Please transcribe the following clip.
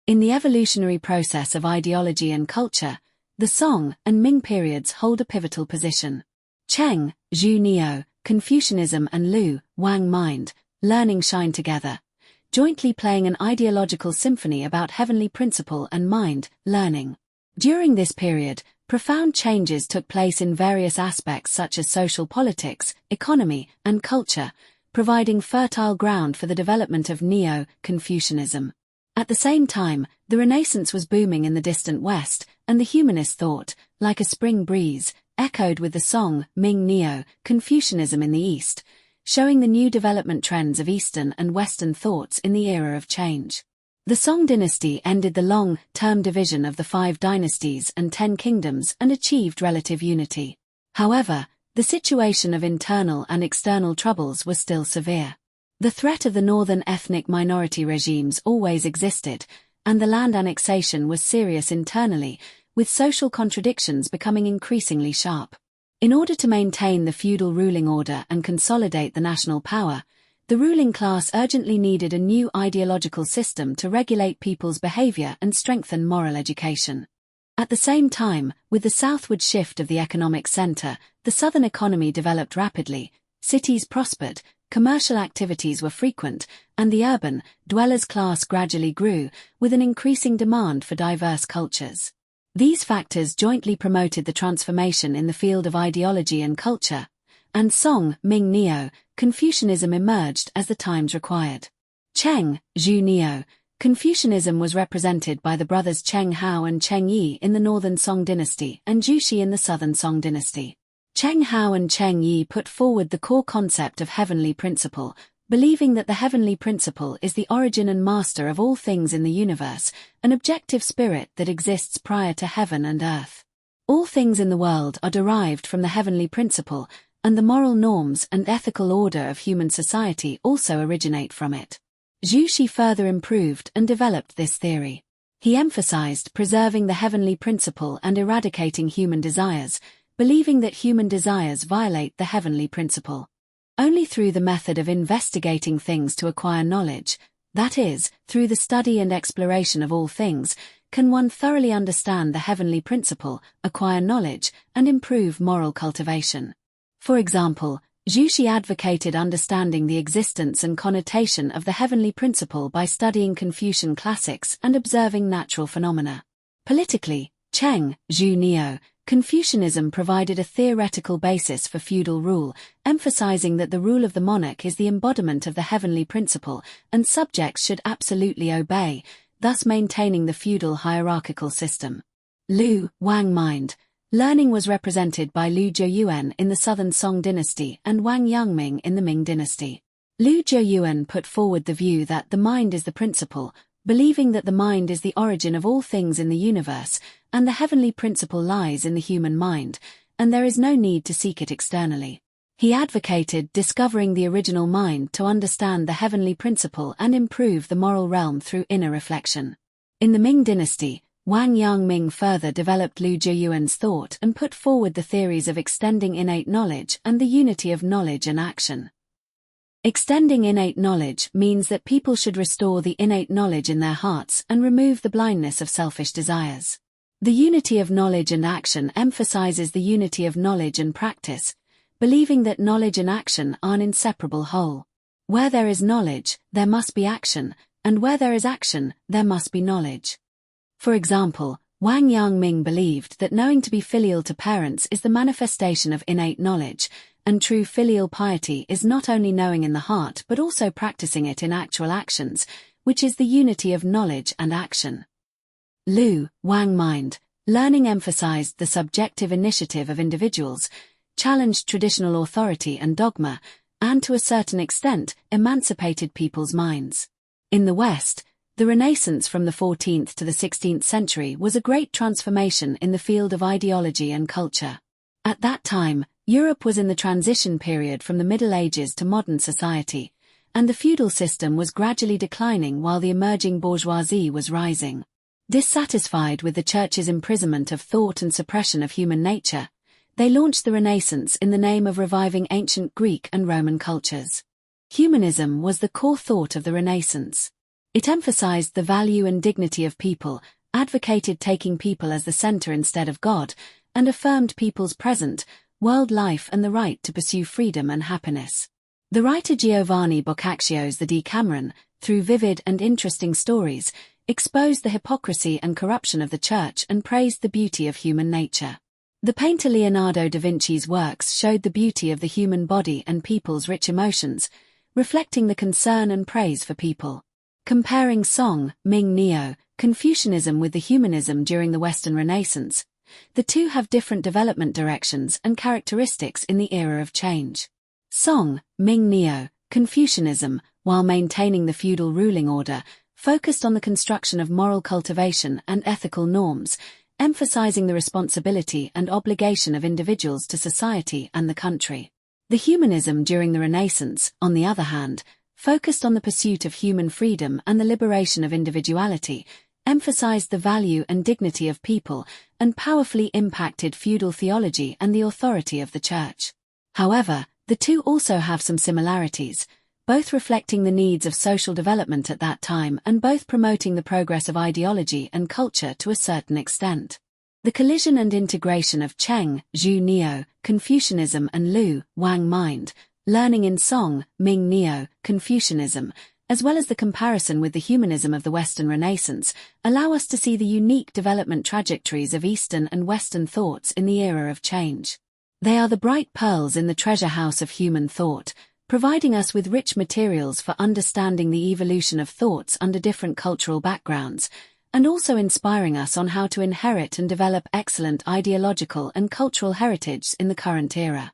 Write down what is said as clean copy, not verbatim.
In the evolutionary process of ideology and culture, the Song and Ming periods hold a pivotal position. Cheng, Zhu Neo, Confucianism and Lu, Wang mind, learning shine together, jointly playing an ideological symphony about heavenly principle and mind, learning. During this period, profound changes took place in various aspects such as social politics, economy, and culture, providing fertile ground for the development of Neo-Confucianism. At the same time, the Renaissance was booming in the distant West, and the humanist thought, like a spring breeze, echoed with the Song, Ming Neo-Confucianism in the East, showing the new development trends of Eastern and Western thoughts in the era of change. The Song dynasty ended the long-term division of the 5 dynasties and 10 kingdoms and achieved relative unity. However, the situation of internal and external troubles was still severe. The threat of the northern ethnic minority regimes always existed, and the land annexation was serious internally, with social contradictions becoming increasingly sharp. In order to maintain the feudal ruling order and consolidate the national power, the ruling class urgently needed a new ideological system to regulate people's behavior and strengthen moral education. At the same time, with the southward shift of the economic center, the southern economy developed rapidly, cities prospered, commercial activities were frequent, and the urban, dwellers class gradually grew, with an increasing demand for diverse cultures. These factors jointly promoted the transformation in the field of ideology and culture, and Song, Ming Neo-Confucianism emerged as the times required. Cheng, Zhu Neo, Confucianism was represented by the brothers Cheng Hao and Cheng Yi in the northern Song dynasty and Jiuyuan in the southern Song dynasty. Cheng Hao and Cheng Yi put forward the core concept of heavenly principle, believing that the heavenly principle is the origin and master of all things in the universe, an objective spirit that exists prior to heaven and earth. All things in the world are derived from the heavenly principle, and the moral norms and ethical order of human society also originate from it. Jiuyuan further improved and developed this theory. He emphasized preserving the heavenly principle and eradicating human desires, believing that human desires violate the heavenly principle. Only through the method of investigating things to acquire knowledge, that is, through the study and exploration of all things, can one thoroughly understand the heavenly principle, acquire knowledge, and improve moral cultivation. For example, Jiuyuan advocated understanding the existence and connotation of the heavenly principle by studying Confucian classics and observing natural phenomena. Politically, Cheng, Zhu Neo, Confucianism provided a theoretical basis for feudal rule, emphasizing that the rule of the monarch is the embodiment of the heavenly principle, and subjects should absolutely obey, thus maintaining the feudal hierarchical system. Lu, Wang mind. Learning was represented by Lu Jiuyuan in the southern Song dynasty and Wang Yangming in the Ming dynasty. Lu Jiuyuan put forward the view that the mind is the principle, believing that the mind is the origin of all things in the universe, and the heavenly principle lies in the human mind, and there is no need to seek it externally. He advocated discovering the original mind to understand the heavenly principle and improve the moral realm through inner reflection. In the Ming dynasty, Wang Yangming further developed Lu Jiuyuan's thought and put forward the theories of extending innate knowledge and the unity of knowledge and action. Extending innate knowledge means that people should restore the innate knowledge in their hearts and remove the blindness of selfish desires. The unity of knowledge and action emphasizes the unity of knowledge and practice, believing that knowledge and action are an inseparable whole. Where there is knowledge, there must be action, and where there is action, there must be knowledge. For example, Wang Yangming believed that knowing to be filial to parents is the manifestation of innate knowledge, and true filial piety is not only knowing in the heart but also practicing it in actual actions, which is the unity of knowledge and action. Lu, Wang mind. Learning emphasized the subjective initiative of individuals, challenged traditional authority and dogma, and to a certain extent, emancipated people's minds. In the West, the Renaissance from the 14th to the 16th century was a great transformation in the field of ideology and culture. At that time, Europe was in the transition period from the Middle Ages to modern society, and the feudal system was gradually declining while the emerging bourgeoisie was rising. Dissatisfied with the Church's imprisonment of thought and suppression of human nature, they launched the Renaissance in the name of reviving ancient Greek and Roman cultures. Humanism was the core thought of the Renaissance. It emphasized the value and dignity of people, advocated taking people as the center instead of God, and affirmed people's present, world life and the right to pursue freedom and happiness. The writer Giovanni Boccaccio's The Decameron, through vivid and interesting stories, exposed the hypocrisy and corruption of the Church and praised the beauty of human nature. The painter Leonardo da Vinci's works showed the beauty of the human body and people's rich emotions, reflecting the concern and praise for people. Comparing Song, Ming Neo-Confucianism with the Humanism during the Western Renaissance, the two have different development directions and characteristics in the era of change. Song, Ming Neo-Confucianism, while maintaining the feudal ruling order, focused on the construction of moral cultivation and ethical norms, emphasizing the responsibility and obligation of individuals to society and the country. The Humanism during the Renaissance, on the other hand, focused on the pursuit of human freedom and the liberation of individuality, emphasized the value and dignity of people, and powerfully impacted feudal theology and the authority of the Church. However, the two also have some similarities, both reflecting the needs of social development at that time and both promoting the progress of ideology and culture to a certain extent. The collision and integration of Cheng Yi Neo-Confucianism and Lu Wang mind, learning in Song, Ming Neo-Confucianism, as well as the comparison with the humanism of the Western Renaissance, allow us to see the unique development trajectories of Eastern and Western thoughts in the era of change. They are the bright pearls in the treasure house of human thought, providing us with rich materials for understanding the evolution of thoughts under different cultural backgrounds, and also inspiring us on how to inherit and develop excellent ideological and cultural heritage in the current era.